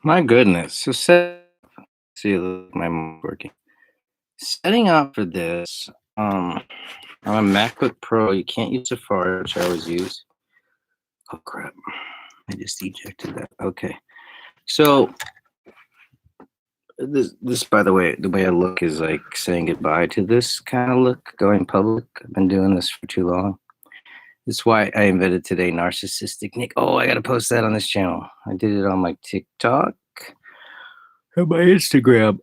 My goodness. So see my mic's working. Setting up for this, on a MacBook Pro, you can't use Safari, which I always use. Oh crap. I just ejected that. Okay. So this by the way I look is like saying goodbye to this kind of look, going public. I've been doing this for too long. That's why I invented today narcissistic Nick. Oh, I gotta post that on this channel. I did it on my TikTok and my Instagram.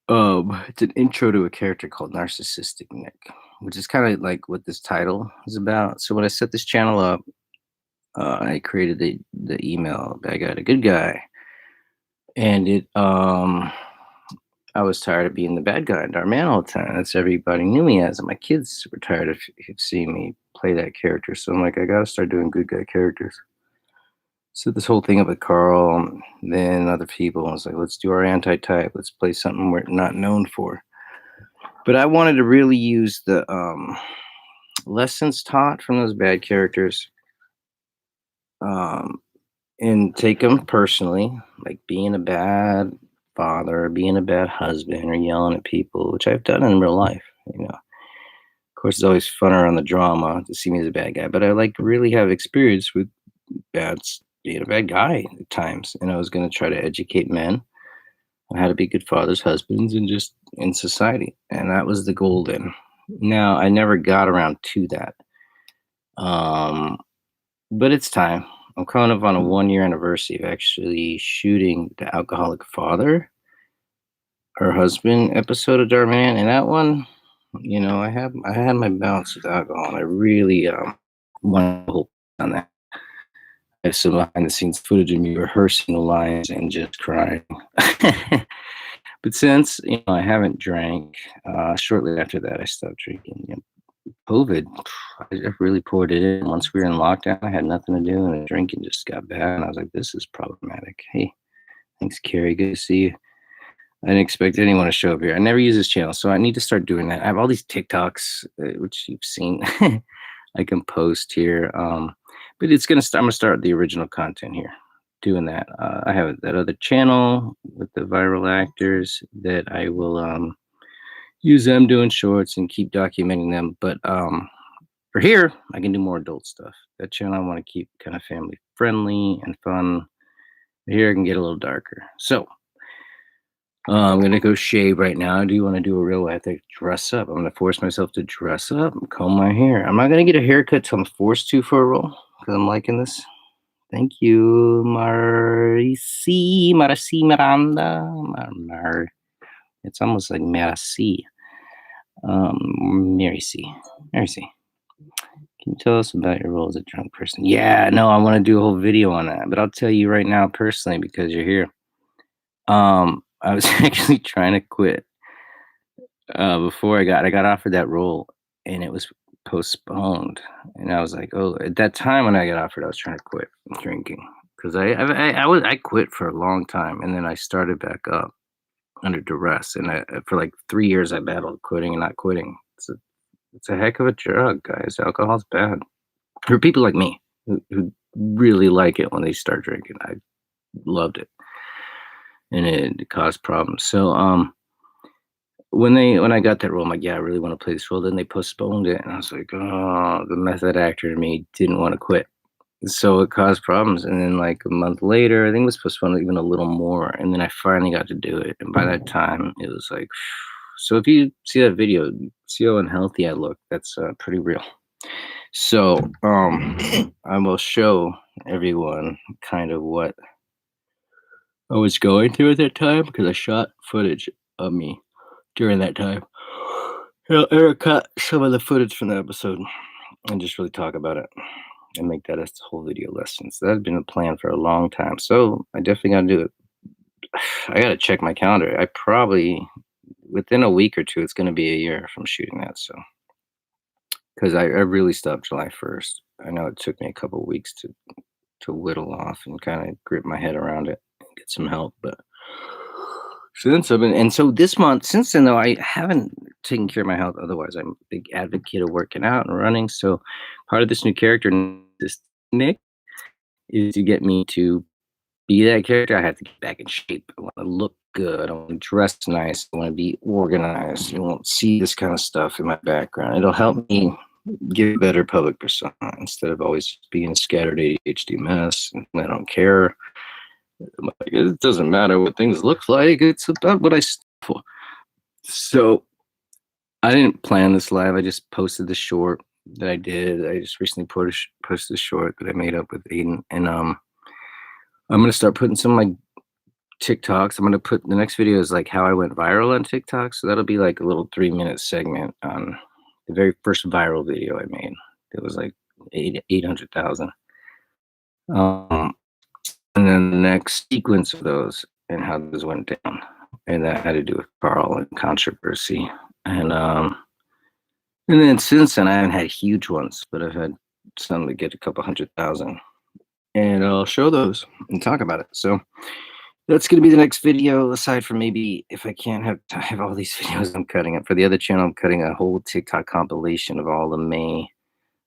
It's an intro to a character called Narcissistic Nick, which is kind of like what this title is about. So when I set this channel up, I created the email bad guy to good guy, and I was tired of being the bad guy and our man all the time. That's everybody knew me as, and my kids were tired of seeing me play that character. So I'm like, I gotta start doing good guy characters. So this whole thing with Carl, and then other people, I was like, let's do our anti-type. Let's play something we're not known for. But I wanted to really use the lessons taught from those bad characters, um, and take them personally, like being a bad father, being a bad husband, or yelling at people, which I've done in real life. Of course, it's always funner on the drama to see me as a bad guy, but I like really have experience with being a bad guy at times, and I was going to try to educate men on how to be good fathers, husbands, and just in society, and that was the goal then. Now, I never got around to that. Um, but it's time. I'm coming up on a 1 year anniversary of actually shooting the alcoholic father or husband episode of Darman, and that one, I had my bouts with alcohol, and I really want to hold on that. I have some behind the scenes footage of me rehearsing the lines and just crying. But since I haven't drank, shortly after that I stopped drinking. COVID, I really poured it in. Once we were in lockdown, I had nothing to do, and the drinking just got bad. And I was like, "This is problematic." Hey, thanks, Carrie. Good to see you. I didn't expect anyone to show up here. I never use this channel, so I need to start doing that. I have all these TikToks, which you've seen. I can post here, but it's gonna start. I'm gonna start the original content here, doing that. I have that other channel with the viral actors that I will use them doing shorts and keep documenting them. But for here, I can do more adult stuff. That channel I want to keep kind of family friendly and fun. Here I can get a little darker. So I'm gonna go shave right now. I do want to do a real I think dress up. I'm gonna force myself to dress up and comb my hair. I'm not gonna get a haircut till I'm forced to for a role because I'm liking this. Thank you, Marcy Miranda. It's almost like Merci. Mary C. Mary C. Can you tell us about your role as a drunk person? Yeah, no, I want to do a whole video on that, but I'll tell you right now personally because you're here. I was actually trying to quit before I got offered that role, and it was postponed. And I was like, oh, at that time when I got offered, I was trying to quit drinking because I quit for a long time, and then I started back up under duress, and for like 3 years I battled quitting and not quitting. It's a heck of a drug, guys. Alcohol's bad for people like me who really like it when they start drinking. I loved it, and it caused problems. So, when I got that role, I'm like, yeah, I really want to play this role. Then they postponed it, and I was like, oh, the method actor in me didn't want to quit. So it caused problems. And then, like a month later, I think it was postponed even a little more. And then I finally got to do it. And by that time, it was like, so if you see that video, see how unhealthy I look. That's pretty real. So I will show everyone kind of what I was going through at that time because I shot footage of me during that time. I'll cut some of the footage from the episode and just really talk about it and make that a whole video lesson. So that's been a plan for a long time. So I definitely got to do it. I got to check my calendar. I probably within a week or two, it's going to be a year from shooting that. So because I really stopped July 1st. I know it took me a couple weeks to whittle off and kind of grip my head around it and get some help, but since I've been and so this month since then, though, I haven't taken care of my health otherwise. I'm a big advocate of working out and running, so part of this new character, this Nick, is to get me to be that character, I have to get back in shape. I want to look good. I want to dress nice. I want to be organized. You won't see this kind of stuff in my background. It'll help me give a better public persona instead of always being a scattered ADHD mess. And I don't care. Like, it doesn't matter what things look like. It's about what I stand for. So I didn't plan this live. I just posted the short that I did. I just recently posted a short that I made up with Aiden, and I'm gonna start putting some like TikToks. I'm gonna put the next video is like how I went viral on TikTok. So that'll be like a little 3 minute segment on the very first viral video I made. It was like 800,000. Um, and then the next sequence of those and how those went down, and that had to do with Carl and controversy. And then since then, I haven't had huge ones, but I've had some that get a couple 100,000, and I'll show those and talk about it. So that's going to be the next video. Aside from maybe if I can't have all these videos I'm cutting up for the other channel, I'm cutting a whole TikTok compilation of all the May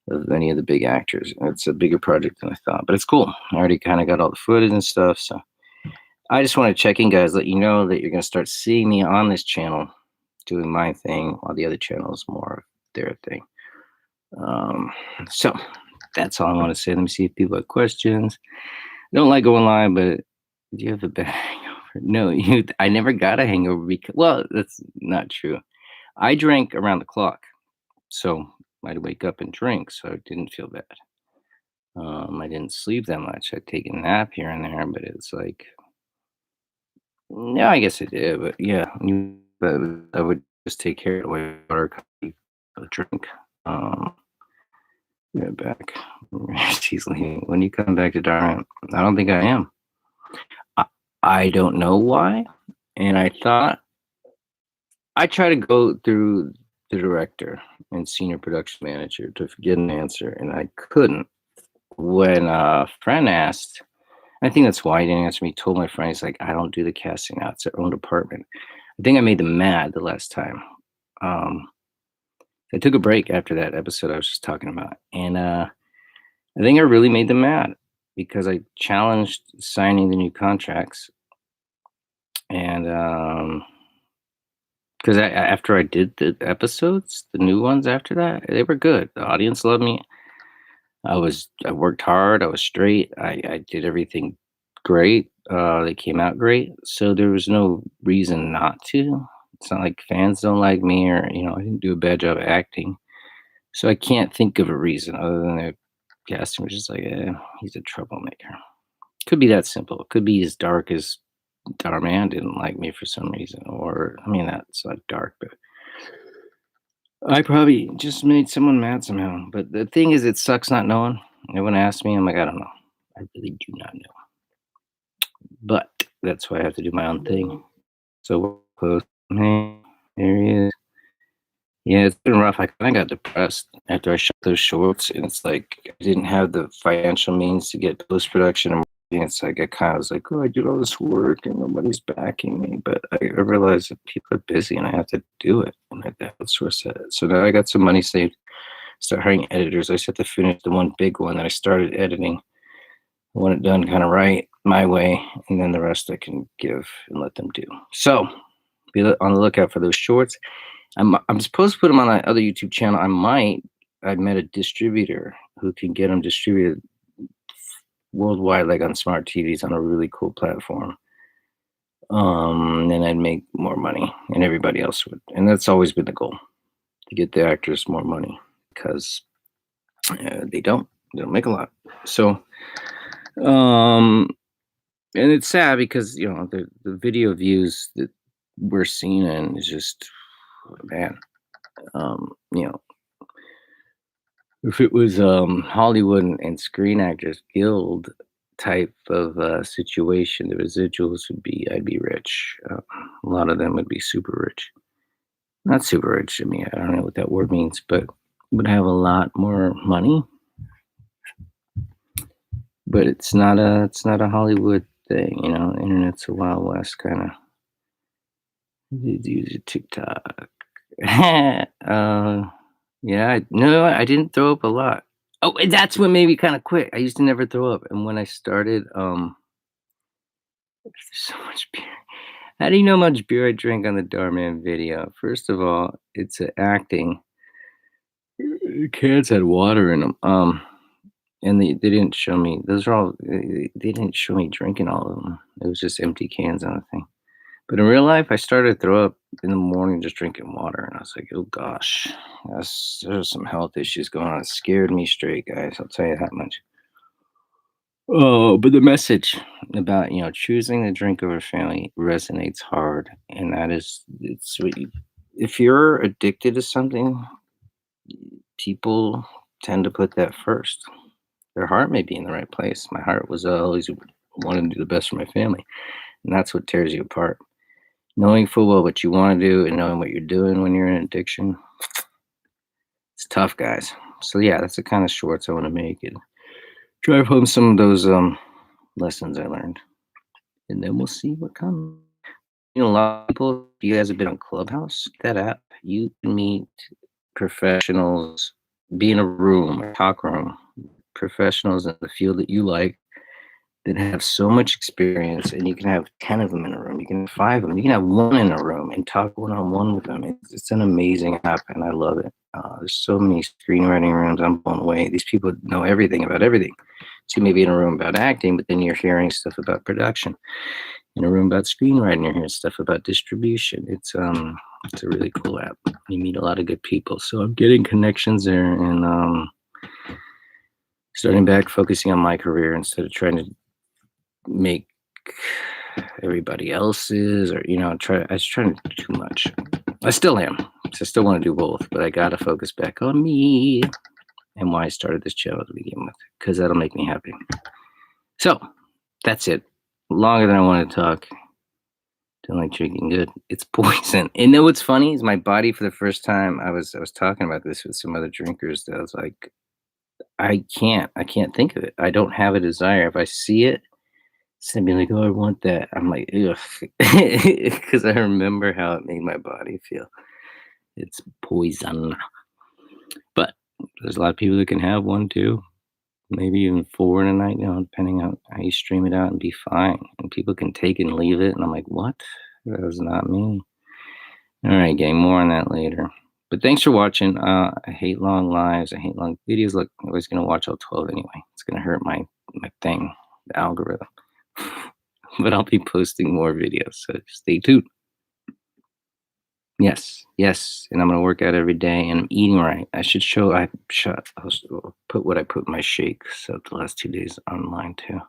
of any of the big actors. It's a bigger project than I thought, but it's cool. I already kind of got all the footage and stuff. So I just want to check in, guys, let you know that you're going to start seeing me on this channel doing my thing while the other channel is more of their thing. So that's all I want to say. Let me see if people have questions. I don't like going live, but do you have a bad hangover? No, I never got a hangover because, well, that's not true. I drank around the clock, so I'd wake up and drink, so I didn't feel bad. I didn't sleep that much. I'd take a nap here and there, but it's like, no, I guess I did, but yeah, but I would just take care of the water, coffee, drink. Um, yeah, back. She's leaving. When you come back to Darwin, I don't think I am. I don't know why. And I thought I try to go through the director and senior production manager to get an answer, and I couldn't. When a friend asked, I think that's why he didn't answer me. Told my friend, he's like, I don't do the casting now. It's their own department. I think I made them mad the last time. I took a break after that episode I was just talking about, and I think I really made them mad because I challenged signing the new contracts, and because after I did the episodes, the new ones after that, they were good. The audience loved me. I worked hard. I was straight. I did everything great. They came out great. So there was no reason not to. It's not like fans don't like me or, I didn't do a bad job acting. So I can't think of a reason other than the casting was just like, he's a troublemaker. Could be that simple. It could be as dark as Darman didn't like me for some reason. Or, I mean, that's not dark, but I probably just made someone mad somehow. But the thing is, it sucks not knowing. Everyone asks me, I'm like, I don't know. I really do not know. But that's why I have to do my own thing. So we're close. Hey, there he is. Yeah, it's been rough. I kind of got depressed after I shot those shorts, and it's like I didn't have the financial means to get post production and marketing. It's like I kind of was like, oh, I did all this work and nobody's backing me. But I realized that people are busy and I have to do it, and I have to outsource it. So now I got some money saved. Start hiring editors. I just have to finish the one big one that I started editing. I want it done kind of right my way, and then the rest I can give and let them do. So be on the lookout for those shorts. I'm supposed to put them on that other YouTube channel. I met a distributor who can get them distributed worldwide, like on smart TVs on a really cool platform. Then I'd make more money, and everybody else would. And that's always been the goal, to get the actors more money, because they don't make a lot. So, and it's sad because the video views that we're seeing in is just, man, if it was Hollywood and Screen Actors Guild type of situation, the residuals would be, I'd be rich. A lot of them would be super rich. Not super rich. I mean, I don't know what that word means, but would have a lot more money. But it's not a Hollywood thing, Internet's a Wild West kind of. Use TikTok. Yeah, no, I didn't throw up a lot. Oh, and that's what made me kind of quit. I used to never throw up, and when I started There's so much beer. How do you know how much beer I drank on the Darman video? First of all, it's acting. Cans had water in them. And they didn't show me. Those are all. They didn't show me drinking all of them. It was just empty cans on the thing. But in real life, I started to throw up in the morning just drinking water, and I was like, "Oh gosh, there's some health issues going on." It scared me straight, guys. I'll tell you that much. Oh, but the message about choosing to drink over family resonates hard, and that is it's what you, if you're addicted to something, people tend to put that first. Their heart may be in the right place. My heart was always wanting to do the best for my family, and that's what tears you apart. Knowing full well what you want to do and knowing what you're doing when you're in addiction, it's tough, guys. So yeah, that's the kind of shorts I want to make and drive home some of those lessons I learned, and then we'll see what comes. A lot of people. You guys have been on Clubhouse, that app. You can meet professionals, be in a room, a talk room, professionals in the field that you like that have so much experience, and you can have 10 of them in a room. You can have 5 of them. You can have 1 in a room and talk one-on-one with them. It's an amazing app, and I love it. There's so many screenwriting rooms. I'm blown away. These people know everything about everything. So you may be in a room about acting, but then you're hearing stuff about production. In a room about screenwriting, you're hearing stuff about distribution. It's a really cool app. You meet a lot of good people. So I'm getting connections there, and starting back focusing on my career instead of trying to make everybody else's, or I was trying to do too much. I still am. I still want to do both, but I gotta focus back on me and why I started this channel to begin with, because that'll make me happy. So that's it. Longer than I want to talk. Don't like drinking good. It's poison. And then what's funny is my body, for the first time, I was talking about this with some other drinkers, that I was like, I can't think of it. I don't have a desire. If I see it, it's gonna be like, oh, I want that. I'm like, ugh, because I remember how it made my body feel. It's poison. But there's a lot of people that can have 1, 2, maybe even 4 in a night, depending on how you stream it out, and be fine. And people can take it and leave it, and I'm like, what? That was not me. All right, gang, more on that later. But thanks for watching. I hate long lives. I hate long videos. Look, I'm always gonna watch all 12 anyway. It's gonna hurt my thing, the algorithm. But I'll be posting more videos, so stay tuned. Yes, and I'm gonna work out every day, and I'm eating right. I should show. I'll put what I put in my shake. So the last 2 days online too.